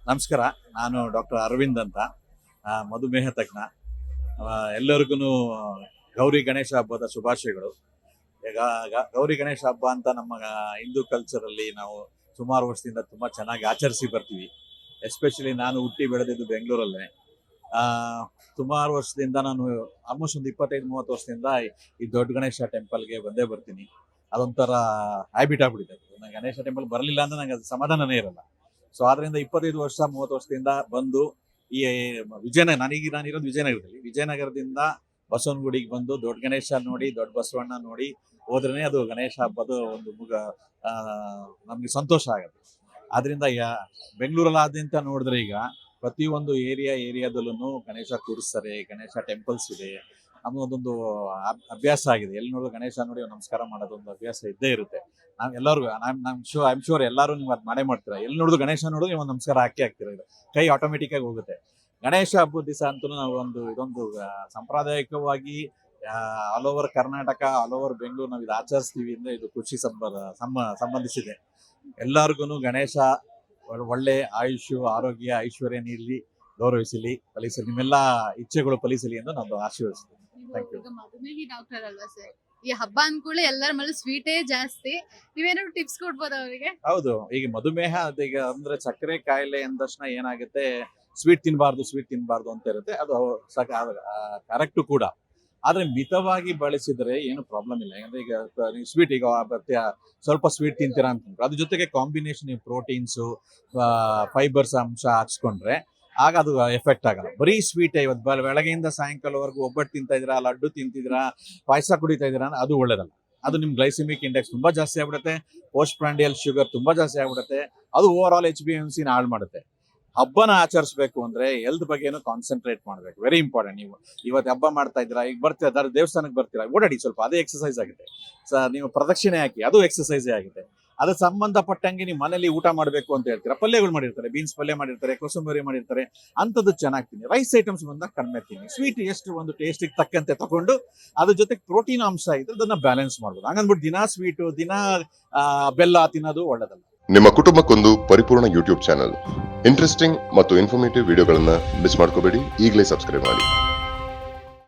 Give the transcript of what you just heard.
ನಮಸ್ಕಾರ. ನಾನು ಡಾಕ್ಟರ್ ಅರವಿಂದ್ ಅಂತ, ಮಧುಮೇಹ ತಜ್ಞ. ಎಲ್ಲರಿಗೂ ಗೌರಿ ಗಣೇಶ ಹಬ್ಬದ ಶುಭಾಶಯಗಳು. ಈಗ ಗೌರಿ ಗಣೇಶ ಹಬ್ಬ ಅಂತ ನಮ್ಮ ಹಿಂದೂ ಕಲ್ಚರಲ್ಲಿ ನಾವು ಸುಮಾರು ವರ್ಷದಿಂದ ತುಂಬ ಚೆನ್ನಾಗಿ ಆಚರಿಸಿ ಬರ್ತೀವಿ. ಎಸ್ಪೆಷಲಿ ನಾನು ಹುಟ್ಟಿ ಬೆಳೆದಿದ್ದು ಬೆಂಗಳೂರಲ್ಲೇ. ಸುಮಾರು ವರ್ಷದಿಂದ ನಾನು ಆಲ್ಮೋಸ್ಟ್ ಒಂದು 25-30 ವರ್ಷದಿಂದ ಈ ದೊಡ್ಡ ಗಣೇಶ ಟೆಂಪಲ್ಗೆ ಬಂದೇ ಬರ್ತೀನಿ. ಅದೊಂಥರ ಹ್ಯಾಬಿಟ್ ಆಗ್ಬಿಟ್ಟಿದೆ. ನಾನು ಗಣೇಶ ಟೆಂಪಲ್ ಬರಲಿಲ್ಲ ಅಂದ್ರೆ ನನಗೆ ಅದು ಸಮಾಧಾನನೇ ಇರಲ್ಲ. ಸೊ ಆದ್ರಿಂದ 25 ವರ್ಷ 30 ವರ್ಷದಿಂದ ಬಂದು ಈ ನಾನಿರೋದು ವಿಜಯನಗರದಿಂದ ಬಸವನಗುಡಿಗೆ ಬಂದು ದೊಡ್ಡ ಗಣೇಶ ನೋಡಿ, ದೊಡ್ಡ ಬಸವಣ್ಣ ನೋಡಿ ಹೋದ್ರೇನೆ ಅದು ಗಣೇಶ ಹಬ್ಬದ ಒಂದು ನಮ್ಗೆ ಸಂತೋಷ ಆಗುತ್ತೆ. ಆದ್ರಿಂದ ಬೆಂಗಳೂರಲ್ಲಾದ್ಯಂತ ನೋಡಿದ್ರೆ ಈಗ ಪ್ರತಿಯೊಂದು ಏರಿಯಾದಲ್ಲೂ ಗಣೇಶ ಕೂರಿಸ್ತಾರೆ, ಗಣೇಶ ಟೆಂಪಲ್ಸ್ ಇದೆ. ನಮ್ಮದೊಂದು ಅಭ್ಯಾಸ ಆಗಿದೆ. ಎಲ್ಲಿ ನೋಡಿದ್ರು ಗಣೇಶ ನೋಡಿ ನಮಸ್ಕಾರ ಮಾಡೋದೊಂದು ಅಭ್ಯಾಸ ಇದ್ದೇ ಇರುತ್ತೆ. ನಾವ್ ಎಲ್ಲರಿಗೂ ಐ ಆಮ್ ಶೂರ್ ಎಲ್ಲರೂ ನೀವು ಅದು ಮಾಡ್ತೀರಾ. ಎಲ್ಲಿ ನೋಡಿದ್ರು ಗಣೇಶ ನೋಡಿದ್ರು ನೀವು ಒಂದು ನಮಸ್ಕಾರ ಹಾಕ್ತೀರಾ. ಇದು ಕೈ ಆಟೋಮೆಟಿಕ್ ಆಗಿ ಹೋಗುತ್ತೆ. ಗಣೇಶ ಹಬ್ಬದ ದಿವಸ ಅಂತೂ ನಾವು ಇದೊಂದು ಸಾಂಪ್ರದಾಯಿಕವಾಗಿ all over Karnataka, all over Bengaluru ನಾವು ಇದು ಆಚರಿಸ್ತೀವಿ ಅಂದ್ರೆ ಇದು ಕೃಷಿ ಸಂಬಂಧಿಸಿದೆ. ಎಲ್ಲರಿಗೂ ಗಣೇಶ ಒಳ್ಳೆ ಆಯುಷು, ಆರೋಗ್ಯ, ಐಶ್ವರ್ಯ ನೀಡಲಿ, ಗೌರವಿಸಲಿ, ಫಲಿಸಲಿ, ನಿಮ್ಮೆಲ್ಲ ಇಚ್ಛೆಗಳು ಫಲಿಸಲಿ ಎಂದು ನಾನು ಆಶೀರ್ವದಿಸ್ತೀನಿ. Thank you. ಮಧುಮೇಹಿ ಡಾಕ್ಟರ್ ಅಲ್ವಾ ಸರ್? ಈ ಹಬ್ಬ ಅನ್ಕೊಳ್ಳಿ ಎಲ್ಲರ ಮೇಲೆ ಸ್ವೀಟೇ ಜಾಸ್ತಿ. ನೀವೇನಾದ್ರು ಟಿಪ್ಸ್ ಕೊಡ್ಬೋದು ಅವರಿಗೆ? ಹೌದು, ಈಗ ಮಧುಮೇಹ ಈಗ ಅಂದ್ರೆ ಸಕ್ಕರೆ ಕಾಯಿಲೆ ಅಂದ ತಕ್ಷಣ ಏನಾಗುತ್ತೆ, ಸ್ವೀಟ್ ತಿನ್ಬಾರ್ದು ಅಂತ ಇರುತ್ತೆ. ಅದು ಕರೆಕ್ಟ್ ಕೂಡ. ಆದ್ರೆ ಮಿತವಾಗಿ ಬಳಸಿದ್ರೆ ಏನು ಪ್ರಾಬ್ಲಮ್ ಇಲ್ಲ. ಯಾಕಂದ್ರೆ ಈಗ ಸ್ವೀಟ್ ಈಗ ಸ್ವಲ್ಪ ಸ್ವೀಟ್ ತಿಂತೀರಾ ಅಂತಂದ್ರೆ ಅದ್ರ ಜೊತೆಗೆ ಕಾಂಬಿನೇಷನ್ ಪ್ರೋಟೀನ್ಸು, ಫೈಬರ್ಸ್ ಅಂಶ ಹಾಕ್ಸ್ಕೊಂಡ್ರೆ ಆಗ ಅದು ಎಫೆಕ್ಟ್ ಆಗಲ್ಲ. ಬರೀ ಸ್ವೀಟ್ ಇವತ್ತು ಬೆಳಗ್ಗೆಯಿಂದ ಸಾಯಂಕಾಲವರೆಗೂ ಒಬ್ಬಟ್ಟು ತಿಂತಾ ಇದ್ದೀರಾ, ಲಡ್ಡು ತಿಂತಿದ್ದೀರಾ, ಪಾಯಸ ಕುಡಿತಾ ಇದ್ದೀರಾ, ಅದು ಒಳ್ಳೇದಲ್ಲ. ಅದು ನಿಮ್ ಗ್ಲೈಸಿಮಿಕ್ ಇಂಡೆಕ್ಸ್ ತುಂಬಾ ಜಾಸ್ತಿ ಆಗ್ಬಿಡುತ್ತೆ, ಪೋಸ್ಟ್ ಪ್ರಾಂಡಿಯಲ್ ಶುಗರ್ ತುಂಬಾ ಜಾಸ್ತಿ ಆಗ್ಬಿಡುತ್ತೆ. ಅದು ಓವರ್ ಆಲ್ HbA1c ಹಾಳು ಮಾಡುತ್ತೆ. ಹಬ್ಬನ ಆಚರಿಸಬೇಕು ಅಂದ್ರೆ ಹೆಲ್ತ್ ಬಗ್ಗೆನೂ ಕಾನ್ಸಂಟ್ರೇಟ್ ಮಾಡ್ಬೇಕು. Very important. ನೀವು ಇವತ್ತು ಹಬ್ಬ ಮಾಡ್ತಾ ಇದ್ದೀರಾ, ಈಗ ಬರ್ತೀರಾ ದೇವಸ್ಥಾನಕ್ಕೆ ಬರ್ತೀರಾ, ಓಡಾಡಿ ಸ್ವಲ್ಪ, ಅದೇ ಎಕ್ಸರ್ಸೈಸ್ ಆಗುತ್ತೆ. ನೀವು ಪ್ರದಕ್ಷಿಣೆ ಹಾಕಿ, ಅದು ಎಕ್ಸರ್ಸೈಸೇ ಆಗುತ್ತೆ. ಅದಕ್ಕೆ ಸಂಬಂಧಪಟ್ಟಂಗೆ ನೀವು ಮನೇಲಿ ಊಟ ಮಾಡಬೇಕು ಅಂತ ಹೇಳ್ತೀರಾ, ಪಲ್ಯಗಳು ಮಾಡಿರ್ತಾರೆ, ಬೀನ್ಸ್ ಪಲ್ಯ ಮಾಡಿರ್ತಾರೆ, ಕೋಸಂಬರಿ ಮಾಡಿರ್ತಾರೆ, ಅಂಥದ್ದು ಚೆನ್ನಾಗಿ ತಿನ್ನಿ. ರೈಸ್ ಐಟಮ್ಸ್ ಬಂದಾಗ ಕಡಿಮೆ ತಿನ್ನಿ. ಸ್ವೀಟ್ ಎಷ್ಟು ಒಂದು ಟೇಸ್ಟಿಗೆ ತಕ್ಕಂತೆ ತಗೊಂಡು ಅದ್ರ ಜೊತೆಗೆ ಪ್ರೋಟೀನ್ ಅಂಶ ಇದ್ರೆ ಅದನ್ನ ಬ್ಯಾಲೆನ್ಸ್ ಮಾಡ್ಬೋದು. ಹಂಗಂದ್ಬಿಟ್ಟು ದಿನಾ ಸ್ವೀಟು, ದಿನಾ ಬೆಲ್ಲ ತಿನ್ನೋದು ಒಳ್ಳೇದಲ್ಲ. ನಿಮ್ಮ ಕುಟುಂಬಕ್ಕೊಂದು ಪರಿಪೂರ್ಣ ಯೂಟ್ಯೂಬ್ ಚಾನಲ್. ಇಂಟ್ರೆಸ್ಟಿಂಗ್ ಮತ್ತು ಇನ್ಫಾರ್ಮೇಟಿವ್ ವಿಡಿಯೋಗಳನ್ನ ಮಿಸ್ ಮಾಡ್ಕೋಬೇಡಿ. ಈಗಲೇ ಸಬ್ಸ್ಕ್ರೈಬ್ ಮಾಡಿ.